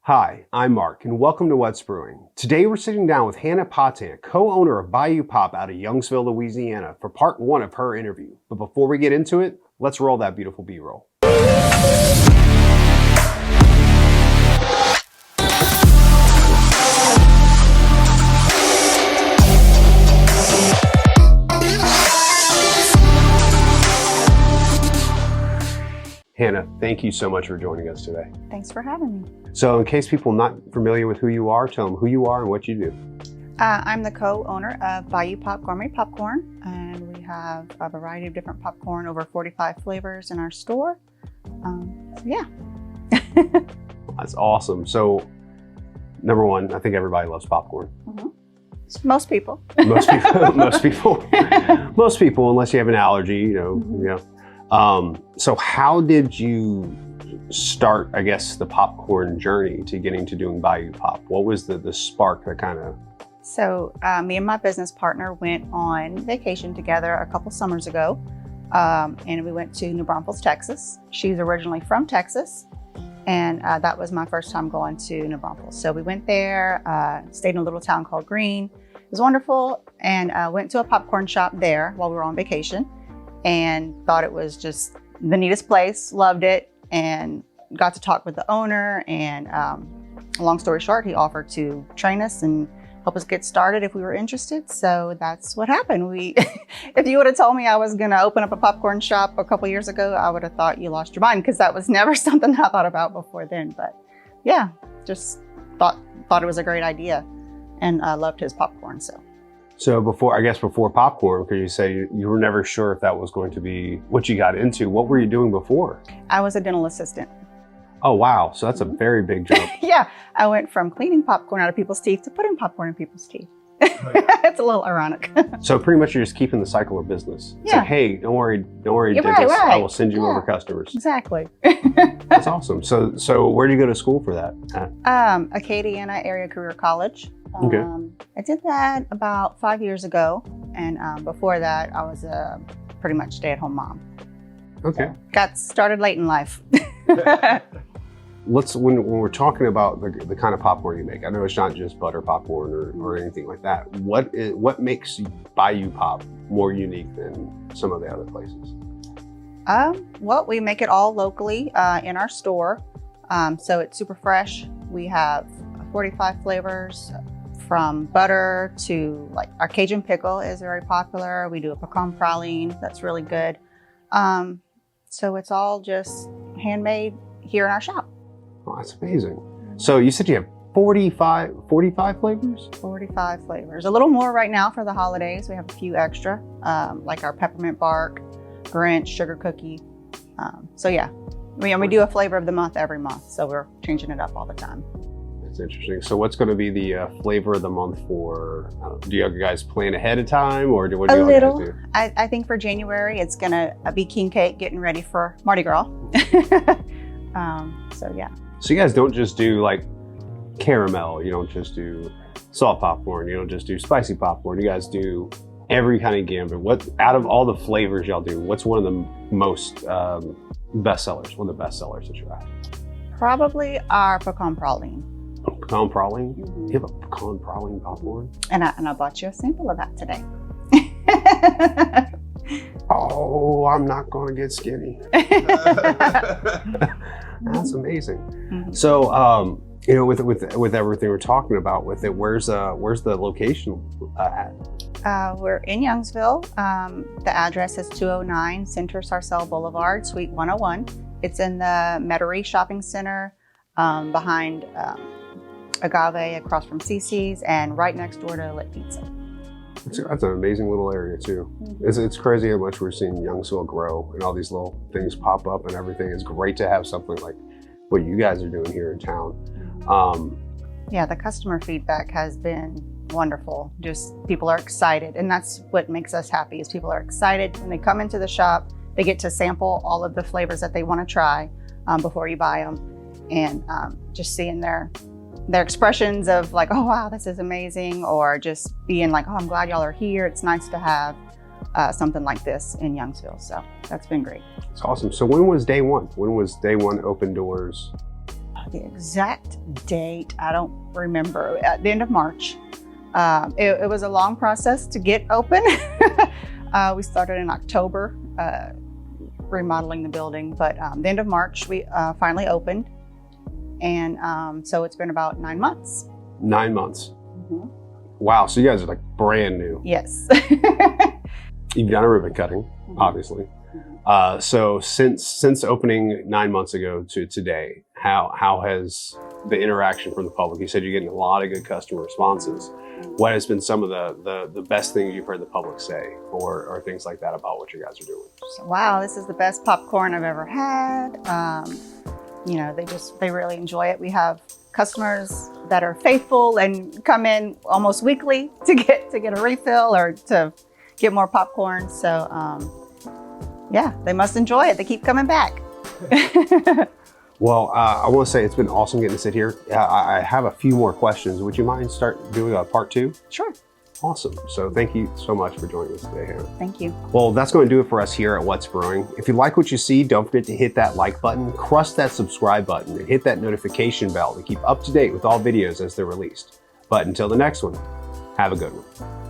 Hi, I'm Mark, and welcome to What's Brewing. Today we're sitting down with Hannah Patin, co-owner of Bayou Pop out of Youngsville, Louisiana, for part one of her interview. But before we get into it, let's roll that beautiful B-roll. Hannah, thank you so much for joining us today. Thanks for having me. So in case people not familiar with who you are, tell them who you are and what you do. I'm the co-owner of Bayou Pop Gourmet Popcorn, and we have a variety of different popcorn, over 45 flavors in our store. Yeah. That's awesome. So number one, I think everybody loves popcorn. Mm-hmm. Most people. Most people, unless you have an allergy, So how did you start, I guess, the popcorn journey to getting to doing Bayou Pop? What was the spark that kind of... So me and my business partner went on vacation together a couple summers ago, and we went to New Braunfels, Texas. She's originally from Texas, and that was my first time going to New Braunfels. So we went there, stayed in a little town called Green. It was wonderful, and went to a popcorn shop there while we were on vacation, and thought it was just the neatest place, loved it, and got to talk with the owner. And long story short, he offered to train us and help us get started if we were interested. So that's what happened. If you would have told me I was gonna open up a popcorn shop a couple years ago, I would have thought you lost your mind, because that was never something I thought about before then. But yeah, just thought it was a great idea, and I loved his popcorn. So before popcorn, because you say you were never sure if that was going to be what you got into, what were you doing before? I was a dental assistant. Oh, wow. So that's a very big jump. Yeah. I went from cleaning popcorn out of people's teeth to putting popcorn in people's teeth. It's a little ironic. So pretty much you're just keeping the cycle of business. It's yeah. like, hey, don't worry, dentist, right. I will send you over customers. Exactly. That's awesome. So where do you go to school for that? Acadiana Area Career College. Okay. I did that about 5 years ago. And before that, I was a pretty much stay-at-home mom. Okay. So got started late in life. When we're talking about the kind of popcorn you make, I know it's not just butter popcorn or anything like that. What makes Bayou Pop more unique than some of the other places? Well, we make it all locally in our store. So it's super fresh. We have 45 flavors, from butter to, like, our Cajun pickle is very popular. We do a pecan praline that's really good. So it's all just handmade here in our shop. Oh, that's amazing. So you said you have 45 flavors? 45 flavors. A little more right now for the holidays. We have a few extra, like our peppermint bark, Grinch, sugar cookie. So yeah, we do a flavor of the month every month. So we're changing it up all the time. That's interesting. So what's going to be the flavor of the month for, do you guys plan ahead of time, or what do you guys do? I think for January, it's going to be king cake, getting ready for Mardi Gras. So yeah. So you guys don't just do like caramel, you don't just do salt popcorn, you don't just do spicy popcorn, you guys do every kind of gambit. What, out of all the flavors y'all do, what's one of the most best sellers, one of the best sellers that you have? Probably our pecan praline. Pecan praline? Mm-hmm. You have a pecan praline popcorn? And I bought you a sample of that today. Oh, I'm not going to get skinny. That's amazing. Mm-hmm. So, with everything we're talking about with it, where's the location at? We're in Youngsville. The address is 209 Center Sarcelle Boulevard, Suite 101. It's in the Metairie Shopping Center, behind Agave, across from CC's, and right next door to Lit Pizza. That's an amazing little area too. Mm-hmm. It's crazy how much we're seeing Youngsville grow and all these little things pop up and everything. It's great to have something like what you guys are doing here in town. Yeah, the customer feedback has been wonderful. Just people are excited, and that's what makes us happy, is people are excited when they come into the shop. They get to sample all of the flavors that they want to try before you buy them, and just seeing their expressions of like, oh wow, this is amazing, or just being like, oh, I'm glad y'all are here. It's nice to have something like this in Youngsville. So that's been great. It's awesome. So when was day one? When was day one open doors? The exact date, I don't remember. At the end of March. It was a long process to get open. We started in October, remodeling the building, but the end of March, we finally opened. And so it's been about 9 months. 9 months. Mm-hmm. Wow, so you guys are like brand new. Yes. You've done a ribbon cutting, obviously. So since opening 9 months ago to today, how has the interaction from the public? You said you're getting a lot of good customer responses. What has been some of the best things you've heard the public say or things like that about what you guys are doing? So, wow, this is the best popcorn I've ever had. You know, they really enjoy it. We have customers that are faithful and come in almost weekly to get a refill or to get more popcorn. So yeah, they must enjoy it. They keep coming back. Well, I want to say it's been awesome getting to sit here. I have a few more questions. Would you mind start doing a part 2? Sure. Awesome. So thank you so much for joining us today, Hannah. Thank you. Well, that's going to do it for us here at What's Brewing. If you like what you see, don't forget to hit that like button, crush that subscribe button, and hit that notification bell to keep up to date with all videos as they're released. But until the next one, have a good one.